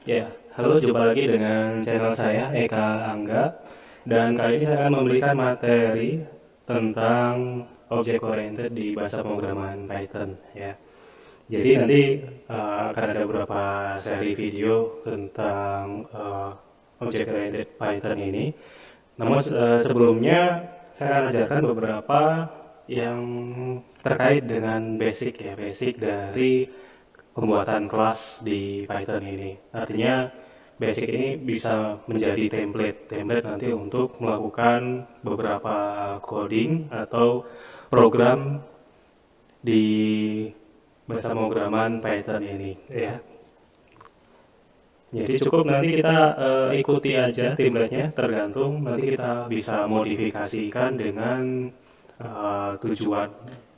Ya, halo, jumpa lagi dengan channel saya Eka Angga, dan kali ini saya akan memberikan materi tentang object oriented di bahasa pemrograman Python ya. Jadi nanti akan ada beberapa seri video tentang object oriented Python ini. Namun sebelumnya saya akan ajarkan beberapa yang terkait dengan basic ya, basic dari pembuatan kelas di Python ini. Artinya basic ini bisa menjadi template nanti untuk melakukan beberapa coding atau program di bahasa pemrograman Python ini ya. Jadi cukup nanti kita ikuti aja template-nya, tergantung nanti kita bisa modifikasikan dengan tujuan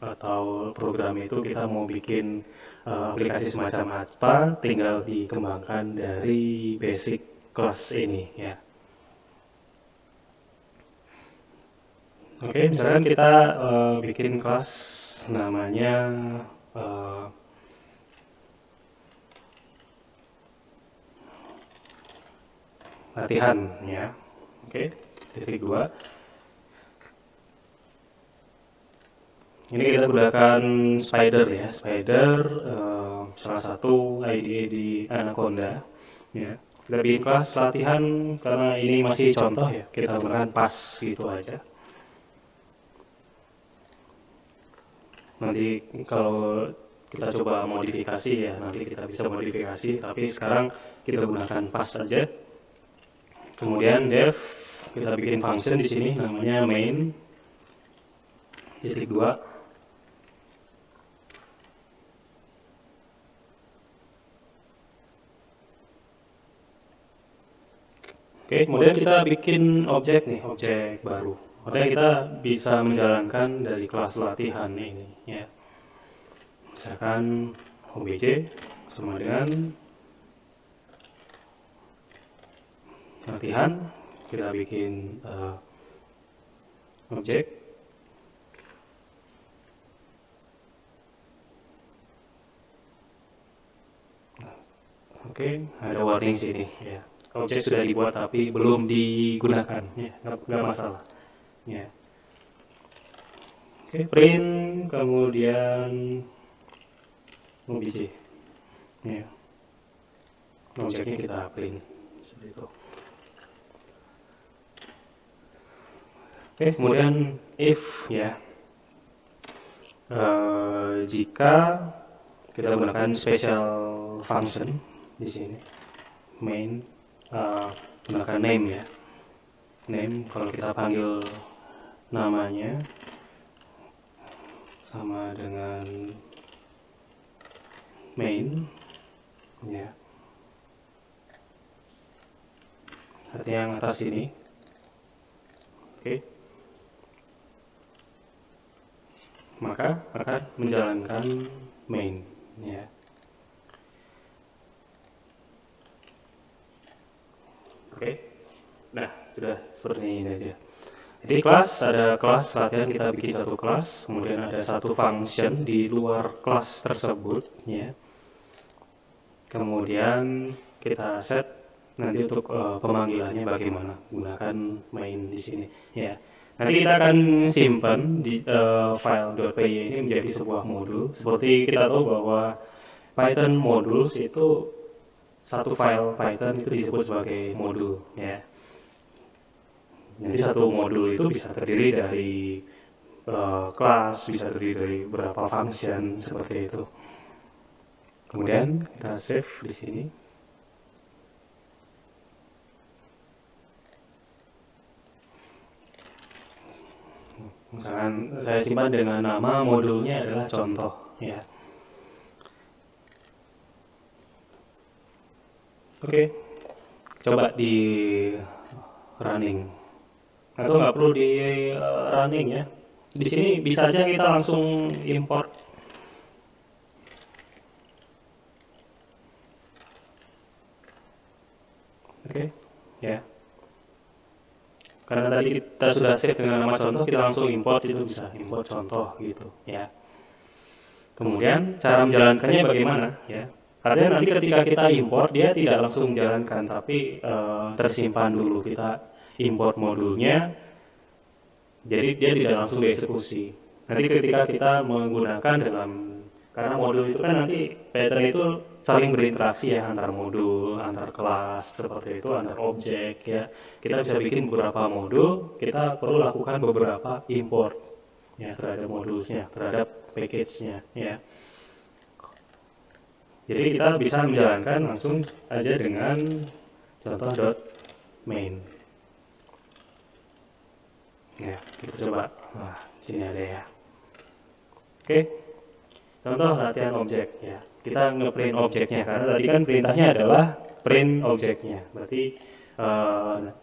atau program itu kita mau bikin aplikasi semacam apa, tinggal dikembangkan dari basic kelas ini ya. Oke, misalkan kita bikin kelas namanya uh, latihan ya. Oke, titik 2. Ini kita gunakan Spider ya, Spider salah satu IDE di Anaconda ya. Kita bikin kelas latihan karena ini masih contoh ya, kita gunakan pas gitu aja. Nanti kalau kita coba modifikasi ya, nanti kita bisa modifikasi, tapi sekarang kita gunakan pas saja. Kemudian def, kita bikin function di sini namanya main titik 2. Oke, kemudian kita bikin objek nih, objek baru. Makanya kita bisa menjalankan dari kelas latihan ini ya. Misalkan obj sama dengan latihan, kita bikin objek. Oke, ada warning sini ya. Objek sudah dibuat tapi belum digunakan ya, nggak masalah ya. Oke, print kemudian obj ya, objeknya kita print seperti itu. Oke, kemudian if ya, jika kita gunakan special function di sini main, gunakan name ya, name kalau kita panggil namanya sama dengan main ya, artinya yang atas ini. Oke, maka akan menjalankan main ya. Oke, nah sudah seperti ini aja. Jadi kelas, ada kelas latihan, kita bikin satu kelas, kemudian ada satu function di luar kelas tersebut ya. Kemudian kita set nanti untuk pemanggilannya bagaimana, gunakan main di sini ya. Nanti kita akan simpan di file.py ini menjadi sebuah modul. Seperti kita tahu bahwa Python modules itu satu file Python itu disebut sebagai modul ya. Jadi satu modul itu bisa terdiri dari kelas, bisa terdiri dari beberapa function seperti itu. Kemudian kita save di sini. Misalkan saya simpan dengan nama modulnya adalah contoh ya. Oke, coba di running. Atau nggak perlu di running ya. Di sini bisa aja kita langsung import. Oke, ya. Karena tadi kita sudah save dengan nama contoh, kita langsung import, itu bisa import contoh gitu ya. Kemudian cara menjalankannya bagaimana ya? Artinya nanti ketika kita import dia tidak langsung jalankan, tapi tersimpan dulu. Kita import modulnya, jadi dia tidak langsung dieksekusi. Nanti ketika kita menggunakan karena modul itu kan nanti pattern itu saling berinteraksi ya, antar modul, antar kelas, seperti itu, antar objek ya. Kita bisa bikin beberapa modul, kita perlu lakukan beberapa import ya terhadap modulnya, terhadap package-nya ya. Jadi kita bisa menjalankan langsung aja dengan contoh .main. Ya, kita coba. Wah, sini ada ya. Oke. Contoh latihan objek ya. Kita ngeprint objeknya karena tadi kan perintahnya adalah print objeknya. Berarti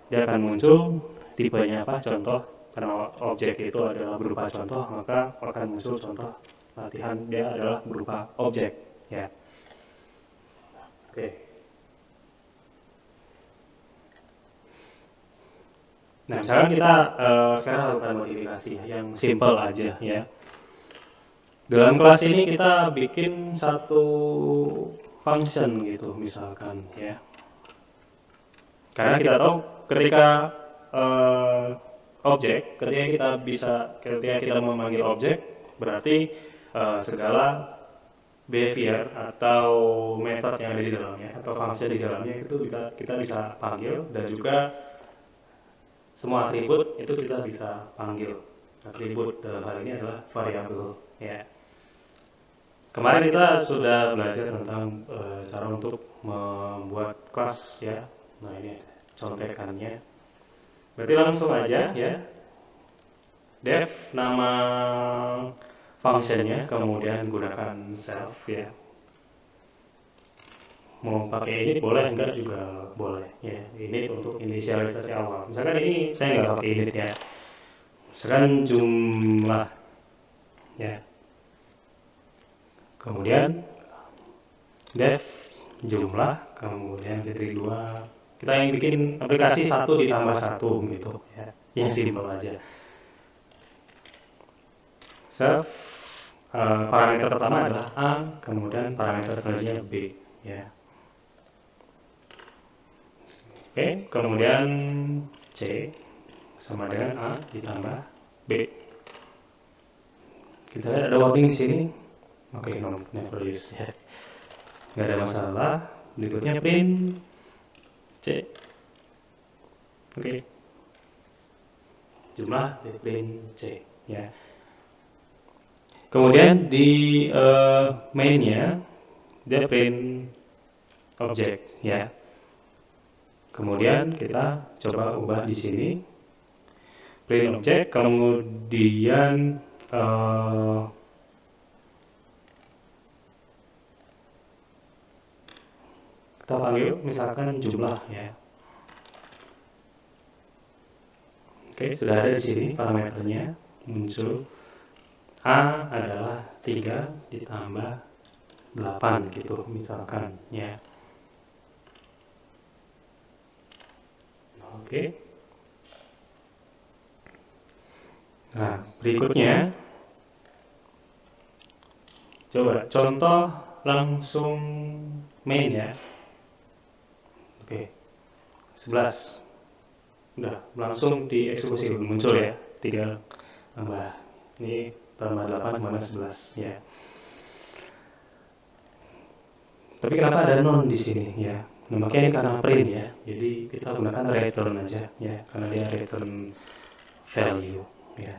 dia akan muncul tipenya apa? Contoh. Karena objek itu adalah berupa contoh, maka akan muncul contoh latihan dia adalah berupa objek ya. Oke. Nah, misalkan kita sekarang lakukan modifikasi yang simple aja ya. Dalam kelas ini kita bikin satu function gitu misalkan ya. Karena kita tahu ketika ketika kita memanggil objek berarti segala behavior atau method yang ada di dalamnya atau function di dalamnya itu kita bisa panggil, dan juga semua atribut itu kita bisa panggil. Atribut dalam hal ini adalah variabel ya. Kemarin kita sudah belajar tentang cara untuk membuat kelas ya. Nah, ini contekannya. Berarti langsung aja ya. Def nama functionnya, kemudian gunakan self ya. Mau pakai init boleh, enggak juga boleh ya. Init untuk inisialisasi awal. Misalkan ini saya nggak pakai init ya. Misalkan jumlah ya. Kemudian def jumlah, kemudian titik 2. Kita yang bikin aplikasi 1 ditambah 1 gitu ya. Yang simple aja. Self parameter pertama adalah A, kemudian parameter selanjutnya B ya. Oke, kemudian C sama dengan A ditambah B. Kita lihat ada warning di sini. Oke, never use ya. Nggak ada masalah. Berikutnya print C. Oke. Jumlah di print C ya. Kemudian di mainnya dia print objek ya. Kemudian kita coba ubah di sini print objek, kemudian kita panggil misalkan jumlah ya. Oke, sudah ada di sini parameternya muncul. A adalah 3 ditambah 8 gitu misalkan ya. Oke. Nah, berikutnya coba contoh langsung main ya. Oke. 11. Udah langsung dieksekusi muncul ya. 3 tambah ini tambah 8 tambah 11 ya. Tapi kenapa ada non di sini ya? Nah, makanya ini karena print ya. Jadi kita gunakan return aja ya, karena dia return value ya.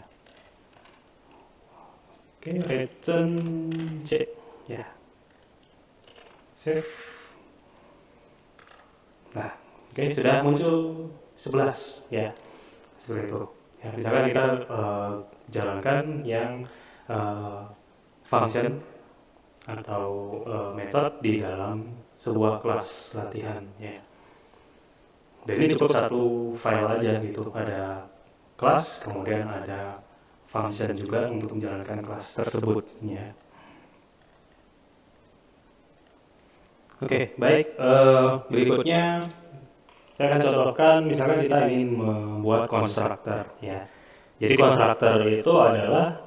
Oke, return C ya. Save. Nah, oke, sudah muncul 11 ya. Seperti itu. Ya, misalkan kita jalankan yang function atau method di dalam sebuah kelas latihan ya. Dan ini cukup satu file aja gitu, ada kelas kemudian ada function juga untuk menjalankan kelas tersebut ya. Oke, baik. Berikutnya saya akan contohkan misalkan kita ingin membuat konstruktor ya. Jadi konstruktor itu adalah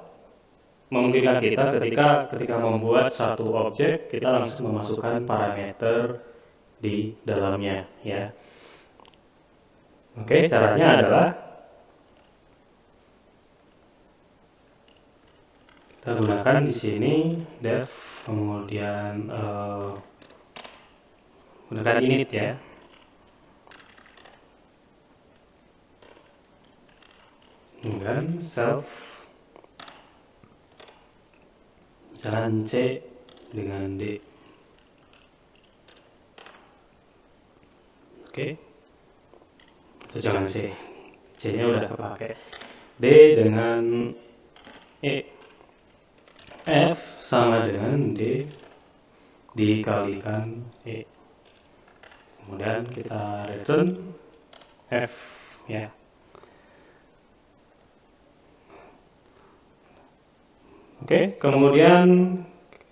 memungkinkan kita ketika membuat satu objek, kita langsung memasukkan parameter di dalamnya, ya. Oke, caranya adalah kita gunakan di sini def, kemudian gunakan init ya. Kemudian self, misalkan C dengan D. Oke, atau jangan C, C-nya udah kepake. D dengan E. F sama dengan D dikalikan E. Kemudian kita return F, ya. Oke, kemudian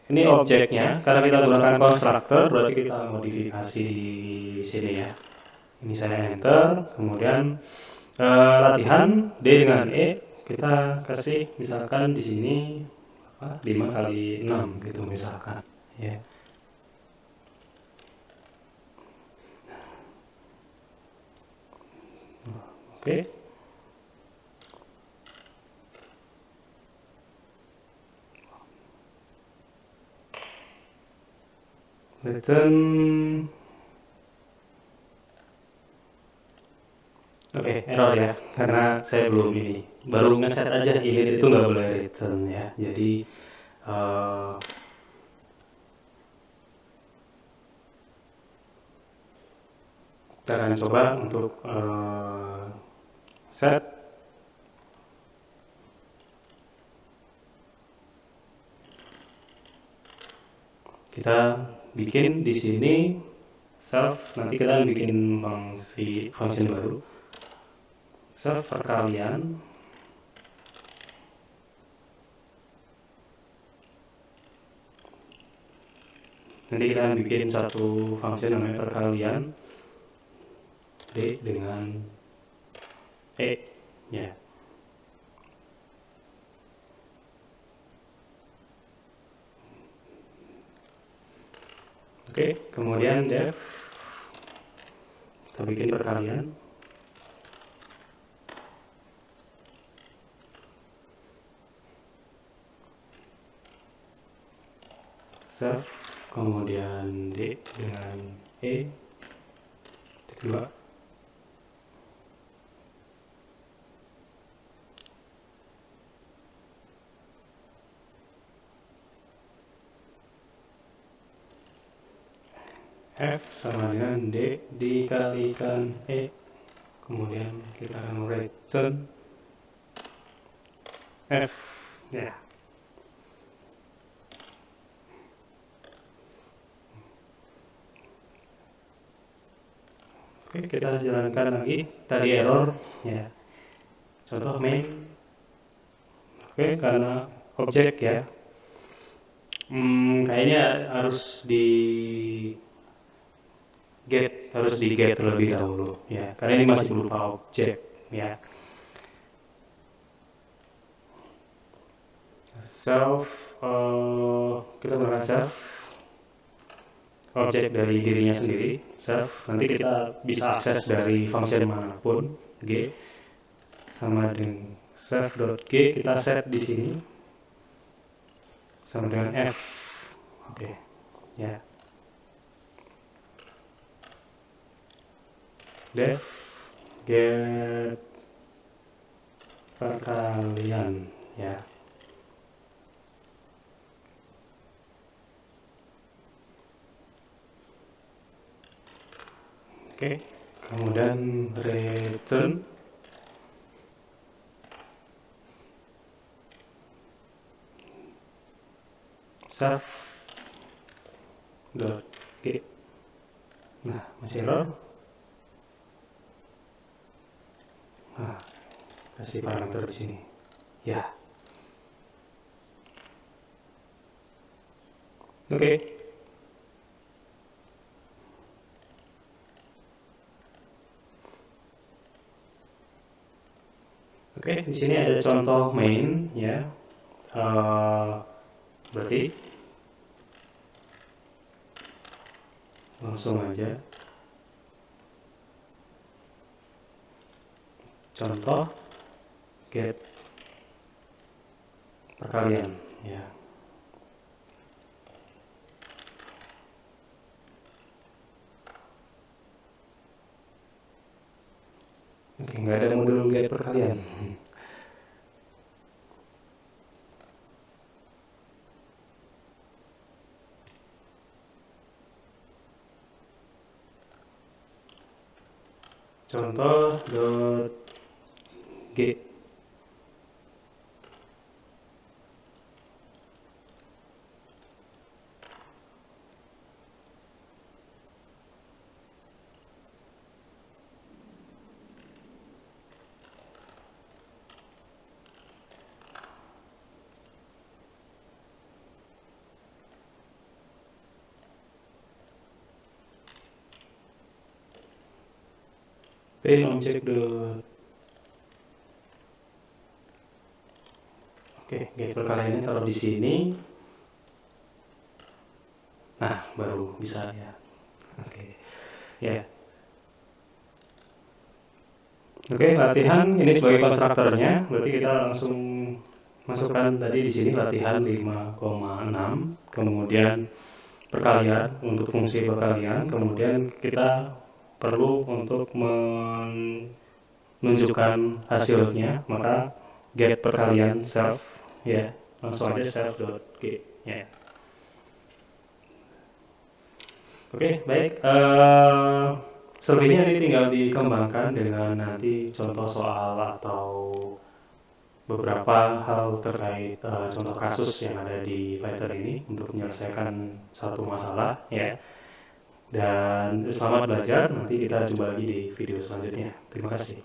ini objeknya, karena kita gunakan konstruktor, berarti kita modifikasi di sini ya. Ini saya enter, kemudian latihan D dengan E, kita kasih misalkan di sini 5 kali 6 gitu misalkan, ya. Oke. Return. Oke, error ya, karena saya belum ini, baru ngeset aja ini itu nggak boleh return ya. Jadi kita akan coba untuk set. Kita bikin di sini self, nanti kita bikin function baru. Self perkalian. Nanti kita bikin satu function namanya perkalian D dengan E, ya. Oke, kemudian def, kita bikin perkalian. Self, kemudian D dengan E, kedua. F sama dengan D dikalikan E, kemudian kita akan return F, ya. Oke, kita jalankan lagi, tadi error ya. Contoh main. Oke, karena objek ya, kayaknya harus di get terlebih dahulu ya, karena ini masih berupa objek ya. Self, kita gunakan self, objek dari dirinya sendiri. Self, nanti kita bisa akses dari function manapun. G sama dengan self.g, kita set di sini sama dengan F. Oke, ya. Def get perkalian ya. Oke, kemudian return self dot g. Nah, masih error. Nah, kasih parameter di sini ya. Oke. Oke, di sini ada contoh main ya. Berarti langsung aja contoh get perkalian ya. Oke, nggak ada modul get perkalian. Contoh .g. Objek oke, get perkaliannya taruh di sini. Nah, baru bisa ya. Oke. Ya. Oke, latihan ini sebagai konstruktornya, berarti kita langsung masukkan tadi di sini latihan 5,6, kemudian perkalian untuk fungsi perkalian, kemudian kita perlu untuk menunjukkan hasilnya, maka get perkalian self ya, langsung aja self.g ya. Oke, baik. Selebihnya ini tinggal dikembangkan dengan nanti contoh soal atau beberapa hal terkait contoh kasus yang ada di Python ini untuk menyelesaikan satu masalah ya. Dan selamat belajar, nanti kita jumpa lagi di video selanjutnya. Terima kasih.